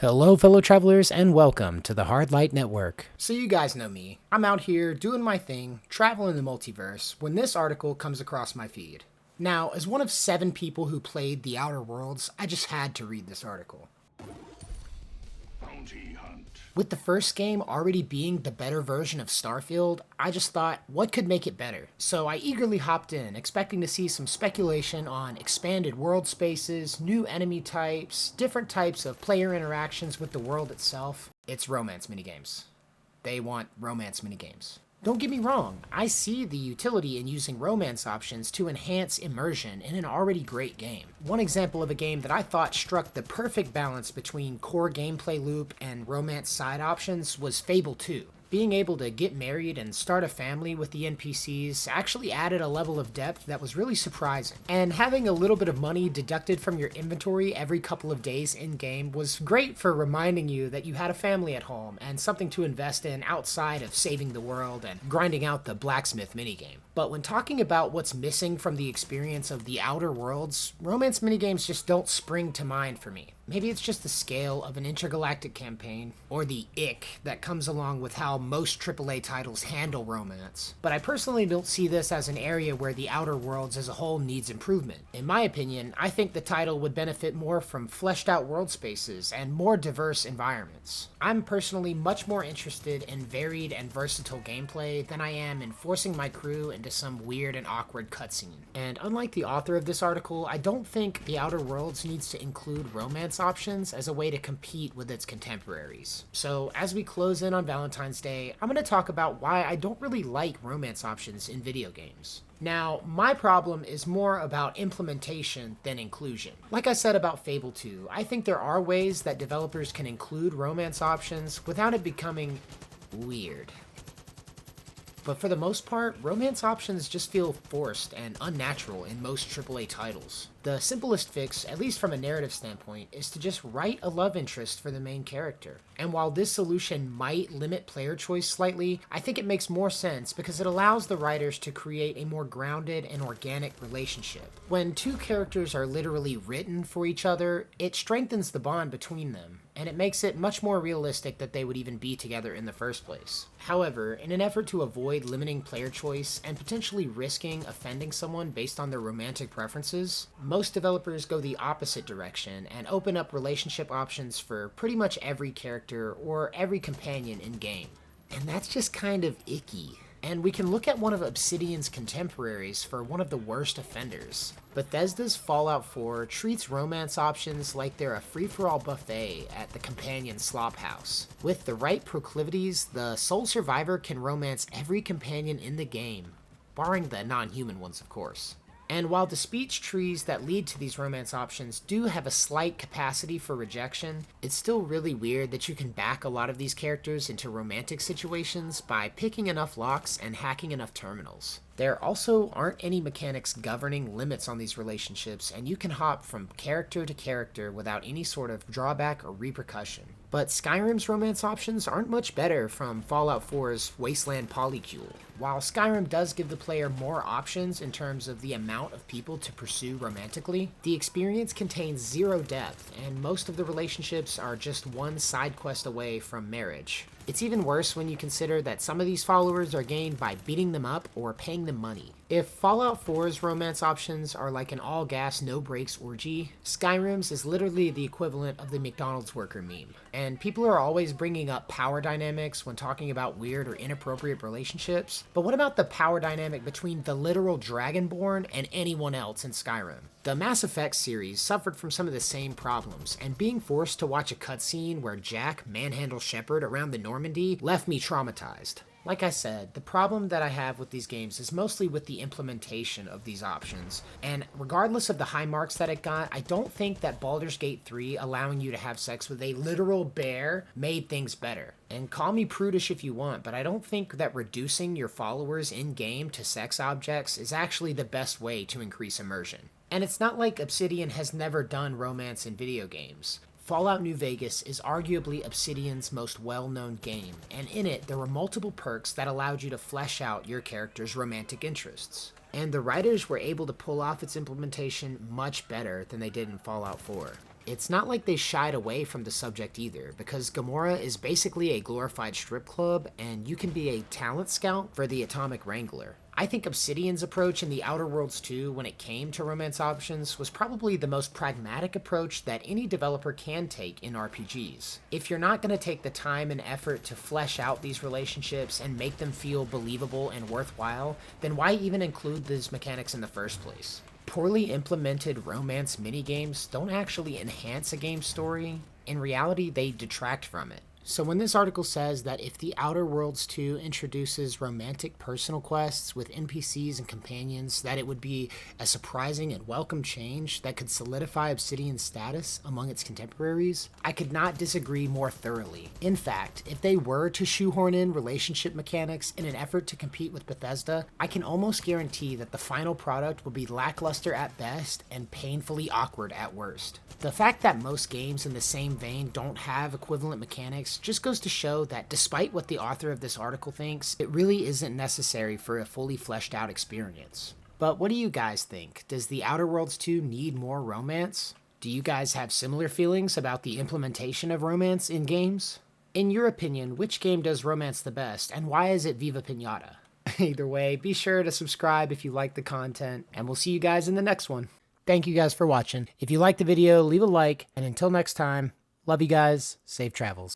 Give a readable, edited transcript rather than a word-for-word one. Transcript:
Hello, fellow travelers, and welcome to the Hard Light Network. So you guys know me. I'm out here doing my thing, traveling the multiverse, when this article comes across my feed. Now, as one of 7 people who played The Outer Worlds, I just had to read this article. Bounty hunt. With the first game already being the better version of Starfield, I just thought, what could make it better? So I eagerly hopped in, expecting to see some speculation on expanded world spaces, new enemy types, different types of player interactions with the world itself. It's romance minigames. They want romance minigames. Don't get me wrong, I see the utility in using romance options to enhance immersion in an already great game. One example of a game that I thought struck the perfect balance between core gameplay loop and romance side options was Fable 2. Being able to get married and start a family with the NPCs actually added a level of depth that was really surprising. And having a little bit of money deducted from your inventory every couple of days in-game was great for reminding you that you had a family at home and something to invest in outside of saving the world and grinding out the blacksmith minigame. But when talking about what's missing from the experience of The Outer Worlds, romance minigames just don't spring to mind for me. Maybe it's just the scale of an intergalactic campaign, or the ick that comes along with how most AAA titles handle romance. But I personally don't see this as an area where The Outer Worlds as a whole needs improvement. In my opinion, I think the title would benefit more from fleshed out world spaces and more diverse environments. I'm personally much more interested in varied and versatile gameplay than I am in forcing my crew into some weird and awkward cutscene. And unlike the author of this article, I don't think The Outer Worlds needs to include romance options as a way to compete with its contemporaries. So as we close in on Valentine's Day, I'm going to talk about why I don't really like romance options in video games. Now, my problem is more about implementation than inclusion. Like I said about Fable 2, I think there are ways that developers can include romance options without it becoming weird. But for the most part, romance options just feel forced and unnatural in most AAA titles. The simplest fix, at least from a narrative standpoint, is to just write a love interest for the main character. And while this solution might limit player choice slightly, I think it makes more sense because it allows the writers to create a more grounded and organic relationship. When 2 characters are literally written for each other, it strengthens the bond between them, and it makes it much more realistic that they would even be together in the first place. However, in an effort to avoid limiting player choice and potentially risking offending someone based on their romantic preferences, most developers go the opposite direction and open up relationship options for pretty much every character or every companion in-game. And that's just kind of icky. And we can look at one of Obsidian's contemporaries for one of the worst offenders. Bethesda's Fallout 4 treats romance options like they're a free-for-all buffet at the companion slop house. With the right proclivities, the sole survivor can romance every companion in the game, barring the non-human ones, of course. And while the speech trees that lead to these romance options do have a slight capacity for rejection, it's still really weird that you can back a lot of these characters into romantic situations by picking enough locks and hacking enough terminals. There also aren't any mechanics governing limits on these relationships, and you can hop from character to character without any sort of drawback or repercussion. But Skyrim's romance options aren't much better from Fallout 4's Wasteland Polycule. While Skyrim does give the player more options in terms of the amount of people to pursue romantically, the experience contains 0 depth, and most of the relationships are just one side quest away from marriage. It's even worse when you consider that some of these followers are gained by beating them up or paying them money. If Fallout 4's romance options are like an all-gas, no-brakes orgy, Skyrim's is literally the equivalent of the McDonald's worker meme. And people are always bringing up power dynamics when talking about weird or inappropriate relationships, but what about the power dynamic between the literal Dragonborn and anyone else in Skyrim? The Mass Effect series suffered from some of the same problems, and being forced to watch a cutscene where Jack manhandles Shepard around the Normandy left me traumatized. Like I said, the problem that I have with these games is mostly with the implementation of these options, and regardless of the high marks that it got, I don't think that Baldur's Gate 3 allowing you to have sex with a literal bear made things better. And call me prudish if you want, but I don't think that reducing your followers in-game to sex objects is actually the best way to increase immersion. And it's not like Obsidian has never done romance in video games. Fallout New Vegas is arguably Obsidian's most well-known game, and in it there were multiple perks that allowed you to flesh out your character's romantic interests. And the writers were able to pull off its implementation much better than they did in Fallout 4. It's not like they shied away from the subject either, because Gamora is basically a glorified strip club, and you can be a talent scout for the Atomic Wrangler. I think Obsidian's approach in The Outer Worlds 2 when it came to romance options was probably the most pragmatic approach that any developer can take in RPGs. If you're not going to take the time and effort to flesh out these relationships and make them feel believable and worthwhile, then why even include these mechanics in the first place? Poorly implemented romance minigames don't actually enhance a game's story. In reality, they detract from it. So when this article says that if The Outer Worlds 2 introduces romantic personal quests with NPCs and companions, that it would be a surprising and welcome change that could solidify Obsidian's status among its contemporaries, I could not disagree more thoroughly. In fact, if they were to shoehorn in relationship mechanics in an effort to compete with Bethesda, I can almost guarantee that the final product would be lackluster at best and painfully awkward at worst. The fact that most games in the same vein don't have equivalent mechanics just goes to show that despite what the author of this article thinks, it really isn't necessary for a fully fleshed out experience. But what do you guys think? Does The Outer Worlds 2 need more romance? Do you guys have similar feelings about the implementation of romance in games? In your opinion, which game does romance the best, and why is it Viva Pinata? Either way, be sure to subscribe if you like the content, and we'll see you guys in the next one. Thank you guys for watching. If you liked the video, leave a like, and until next time, love you guys, safe travels.